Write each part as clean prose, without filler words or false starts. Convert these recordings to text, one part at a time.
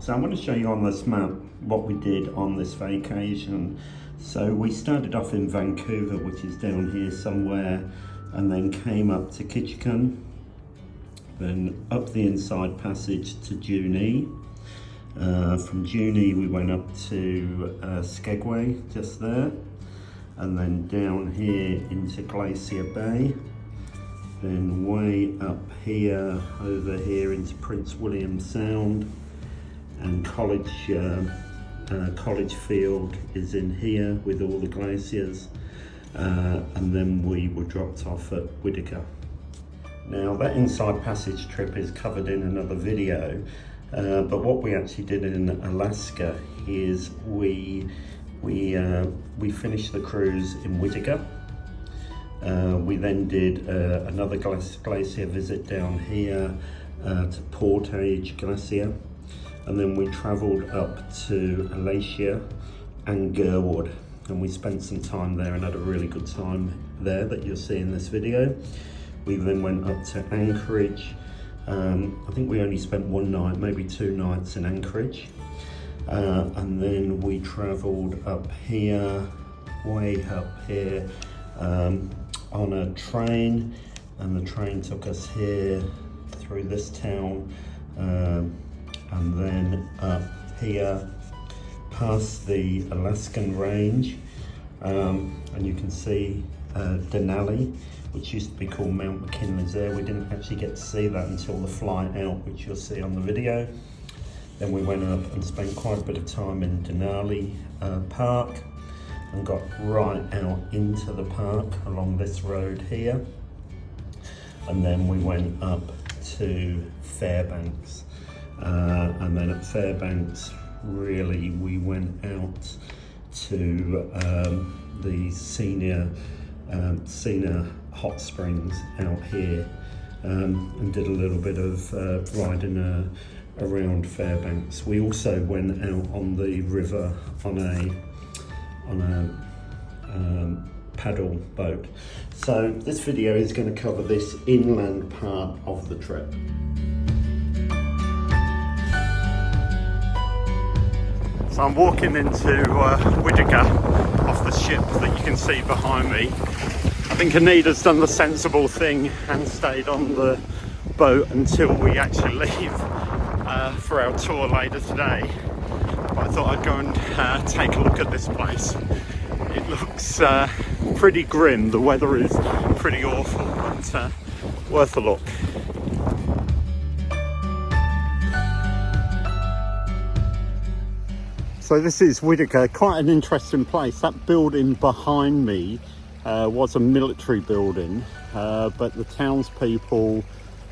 So I want to show you on this map what we did on this vacation. So we started off in Vancouver, which is down here somewhere, and then came up to Kitchikan, then up the Inside Passage to Junee. From Junee we went up to Skegway, just there, and then down here into Glacier Bay, then way up here, over here into Prince William Sound, and College Field is in here with all the glaciers, and then we were dropped off at Whittier. Now that Inside Passage trip is covered in another video, but what we actually did in Alaska is we finished the cruise in Whittier. We then did another glacier visit down here to Portage Glacier, and then we travelled up to Alyeska and Gerwood, and we spent some time there and had a really good time there that you'll see in this video. We then went up to Anchorage. I think we only spent one night, maybe 2 nights in Anchorage, and then we travelled up here, way up here, on a train, and the train took us here through this town, and then up here past the Alaskan range, and you can see Denali, which used to be called Mount McKinley's there. We didn't actually get to see that until the flight out, which you'll see on the video. Then we went up and spent quite a bit of time in Denali Park, and got right out into the park along this road here. And then we went up to Fairbanks. And then at Fairbanks, really, we went out to the senior hot springs out here, and did a little bit of riding around Fairbanks. We also went out on the river on a paddle boat. So this video is going to cover this inland part of the trip. So I'm walking into Whittier off the ship that you can see behind me. I think Anita's done the sensible thing and stayed on the boat until we actually leave for our tour later today. But I thought I'd go and take a look at this place. It looks pretty grim. The weather is pretty awful, but worth a look. So this is Whittier, quite an interesting place. That building behind me was a military building, but the townspeople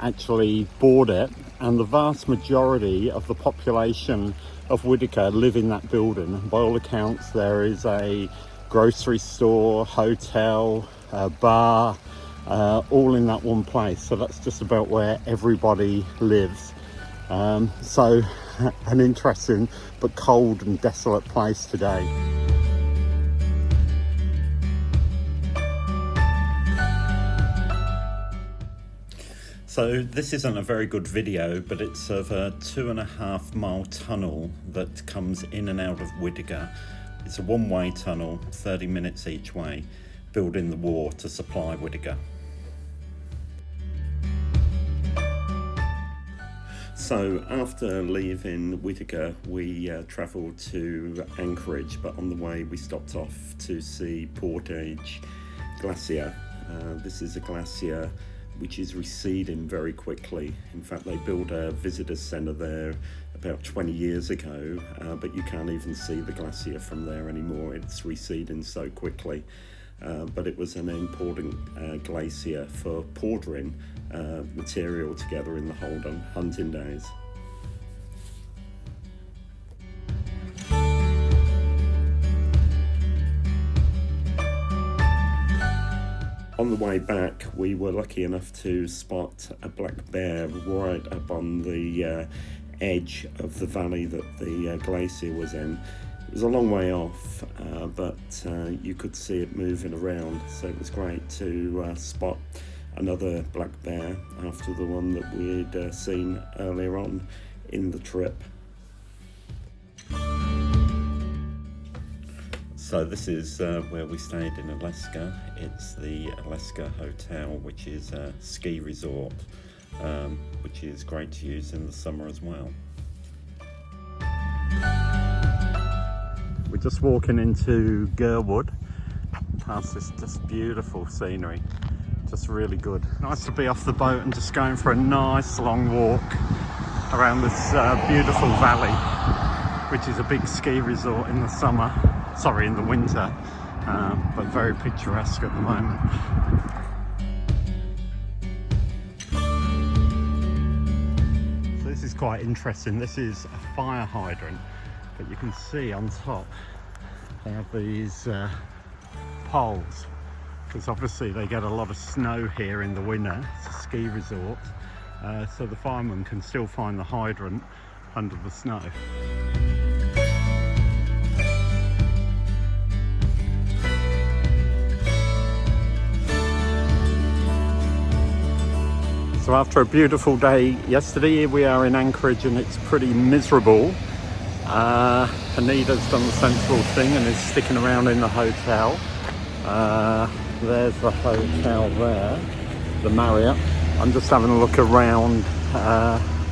actually bought it, and the vast majority of the population of Whittier live in that building. By all accounts, there is a grocery store, hotel, bar, all in that one place. So that's just about where everybody lives. So an interesting but cold and desolate place today. So this isn't a very good video, but it's of a 2.5 mile tunnel that comes in and out of Whittier. It's a one-way tunnel, 30 minutes each way, built in the war to supply Whittier. So after leaving Whittier, we travelled to Anchorage, but on the way we stopped off to see Portage Glacier. This is a glacier which is receding very quickly. In fact, they built a visitor centre there about 20 years ago, but you can't even see the glacier from there anymore. It's receding so quickly. But it was an important glacier for portering material together in the Holland hunting days. On the way back, we were lucky enough to spot a black bear right up on the edge of the valley that the glacier was in. It was a long way off, but you could see it moving around, so it was great to spot another black bear after the one that we'd seen earlier on in the trip. So this is where we stayed in Alyeska. It's the Alyeska Hotel, which is a ski resort, which is great to use in the summer as well. We're just walking into Gerwood, past this just beautiful scenery, just really good. Nice to be off the boat and just going for a nice long walk around this beautiful valley, which is a big ski resort in the summer. Sorry, in the winter, but very picturesque at the moment. So this is quite interesting. This is a fire hydrant, but you can see on top they have these poles, because obviously they get a lot of snow here in the winter. It's a ski resort, so the firemen can still find the hydrant under the snow. So after a beautiful day yesterday, here we are in Anchorage and it's pretty miserable. Anita's done the sensible thing and is sticking around in the hotel. There's the hotel there, the Marriott. I'm just having a look around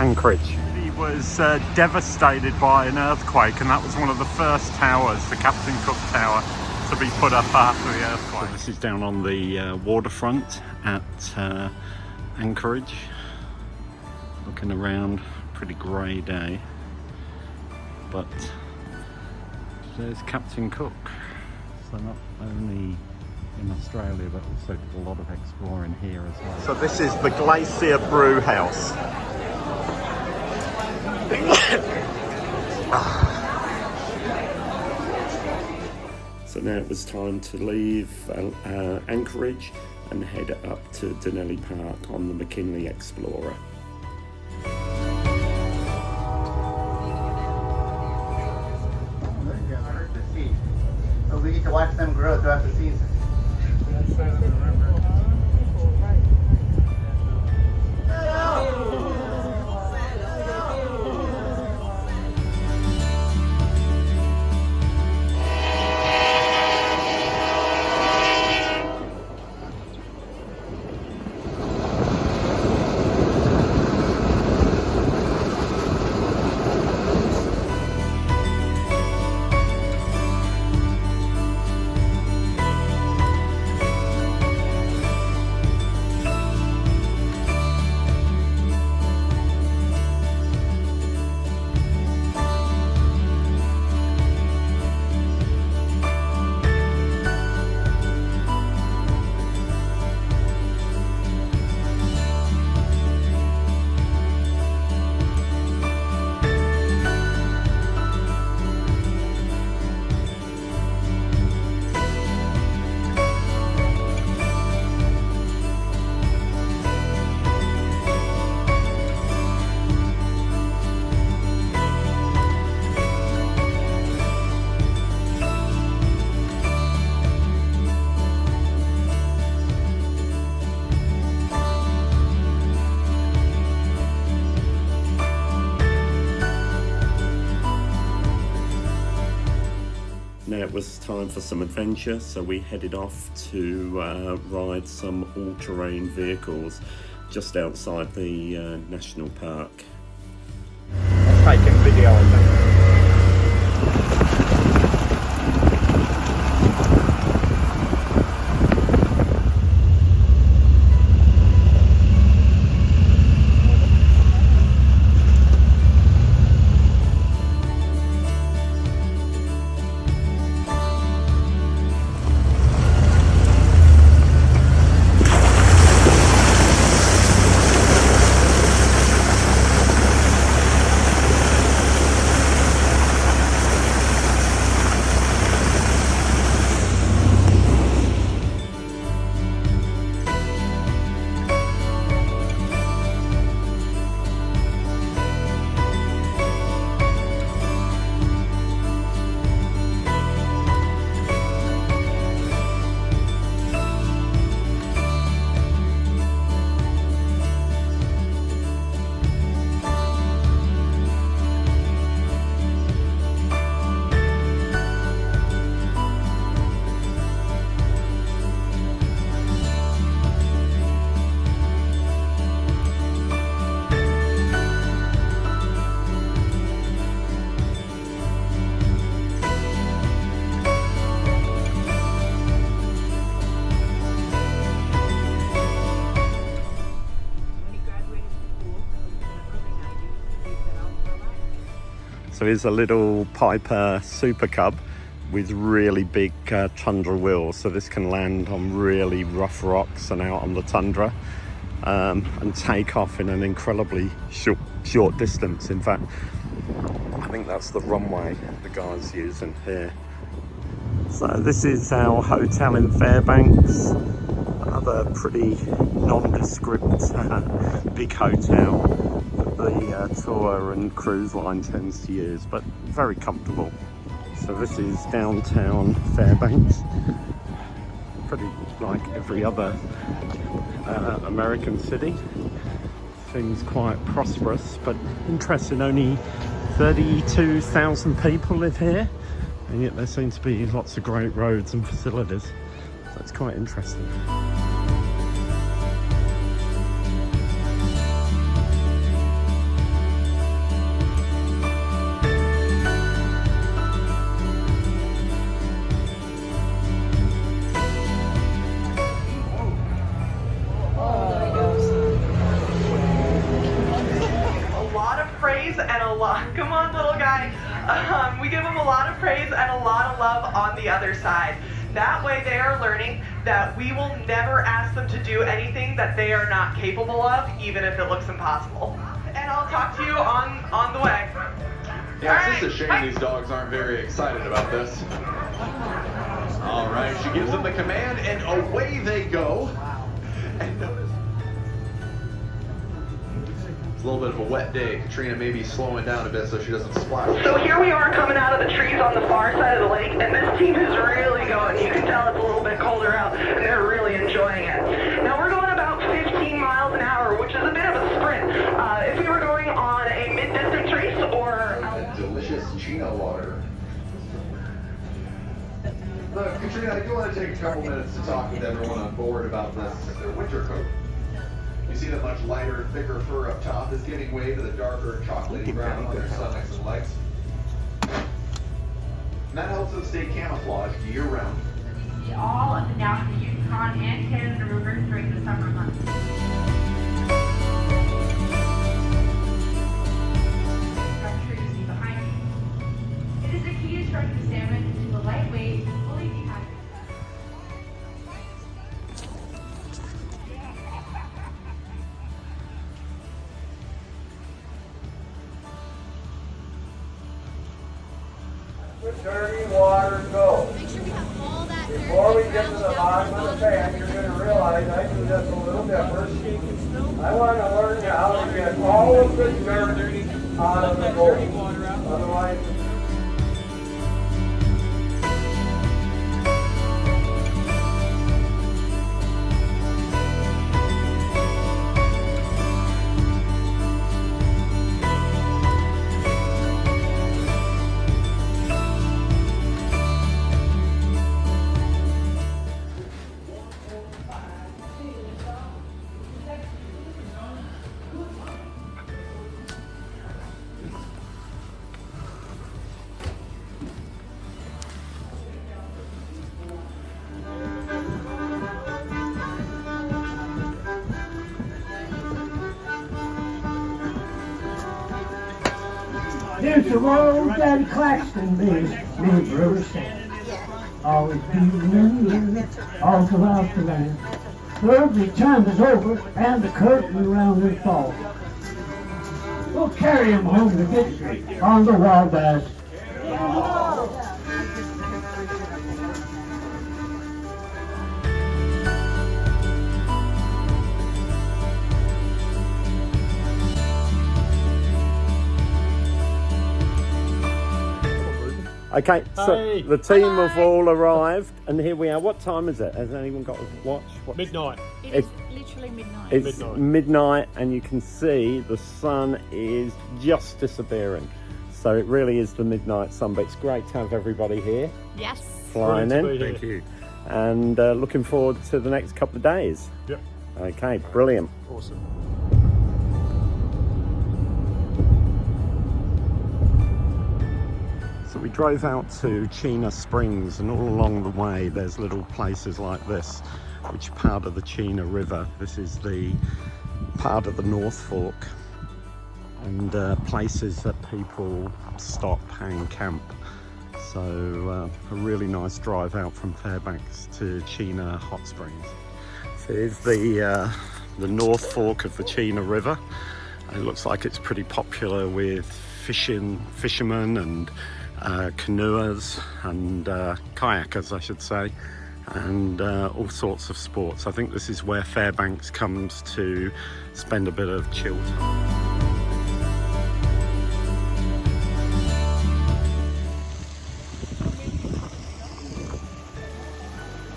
Anchorage. He was devastated by an earthquake, and that was one of the first towers, the Captain Cook Tower, to be put up after the earthquake. So this is down on the waterfront at Anchorage, looking around. Pretty grey day, but there's Captain Cook. So not only in Australia but also did a lot of exploring here as well. So this is the Glacier Brew House. So now it was time to leave Anchorage and head up to Denali Park on the McKinley Explorer. So we get to watch them grow throughout the season. Now it was time for some adventure, so we headed off to ride some all-terrain vehicles just outside the national park. Taking video of them. So here's a little Piper Super Cub with really big tundra wheels, so this can land on really rough rocks and out on the tundra, and take off in an incredibly short distance. In fact, I think that's the runway the guy's using here. So this is our hotel in Fairbanks, another pretty nondescript big hotel that the tour and cruise line tends to use, but very comfortable. So this is downtown Fairbanks, pretty like every other American city. Seems quite prosperous, but interesting, only 32,000 people live here, and yet there seems to be lots of great roads and facilities, so it's quite interesting. Come on, little guy. We give them a lot of praise and a lot of love on the other side. That way they are learning that we will never ask them to do anything that they are not capable of, even if it looks impossible. And I'll talk to you on the way. Yeah, it's just a shame these dogs aren't very excited about this. All right, she gives them the command and away they go. And notice it's a little bit of a wet day. Katrina may be slowing down a bit so she doesn't splash. So here we are coming out of the trees on the far side of the lake, and this team is really going. You can tell it's a little bit colder out, and they're really enjoying it. Now we're going about 15 miles an hour, which is a bit of a sprint. If we were going on a mid-distance race or... delicious Chino water. Look, Katrina, I do want to take a couple minutes to talk with everyone on board about their winter coat. You see the much lighter, thicker fur up top is giving way to the darker, chocolatey brown on their stomachs and legs. And that helps them stay camouflaged year-round. All up and down the Yukon and Canada rivers during the summer months. Structure you see behind me. It is the key to turning the salmon into a lightweight, fully dehydrated. Dirty water go. Before we get to the bottom of the pan, you're going to realize I do this a little different. I want to learn how to get all of the dirt out of the bowl. Otherwise, There's the road Daddy Claxton made Bruce. Always beating all throughout the land. So every time is over and the curtain around his fall. We'll carry him home to victory on the Wabash. Okay, so the team have all arrived, and here we are. What time is it? Has anyone got a watch? Midnight. It's literally midnight. It's midnight, and you can see the sun is just disappearing. So it really is the midnight sun, but it's great to have everybody here. Yes. Flying in. Thank you. And looking forward to the next couple of days. Yep. Okay, brilliant. Awesome. So we drove out to Chena Springs, and all along the way there's little places like this, which are part of the Chena River. This is the part of the North Fork and places that people stop and camp. So a really nice drive out from Fairbanks to Chena Hot Springs. So here's the North Fork of the Chena River. It looks like it's pretty popular with fishermen and canoers and kayakers, I should say, and all sorts of sports. I think this is where Fairbanks comes to spend a bit of chill time.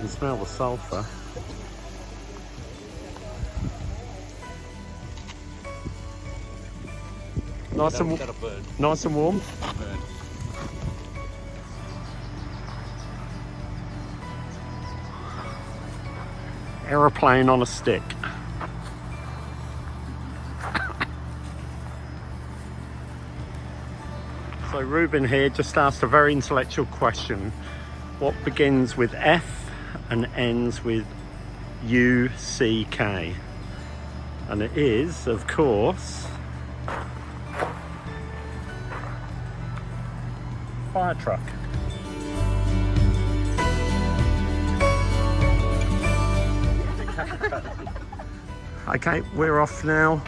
You smell the sulphur. Nice and warm. Aeroplane on a stick. So Ruben here just asked a very intellectual question. What begins with F and ends with UCK? And it is, of course, fire truck. Okay, we're off now.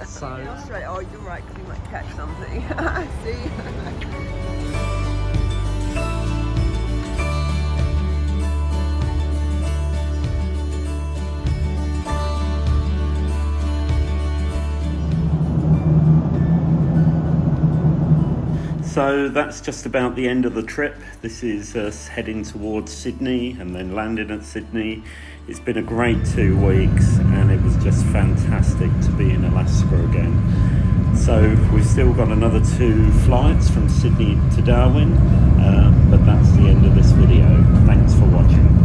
So You're straight. Oh, you're right, because we might catch something. See? So that's just about the end of the trip. This is us heading towards Sydney and then landing at Sydney. It's been a great 2 weeks and it was just fantastic to be in Alaska again. So we've still got another 2 flights from Sydney to Darwin, but that's the end of this video. Thanks for watching.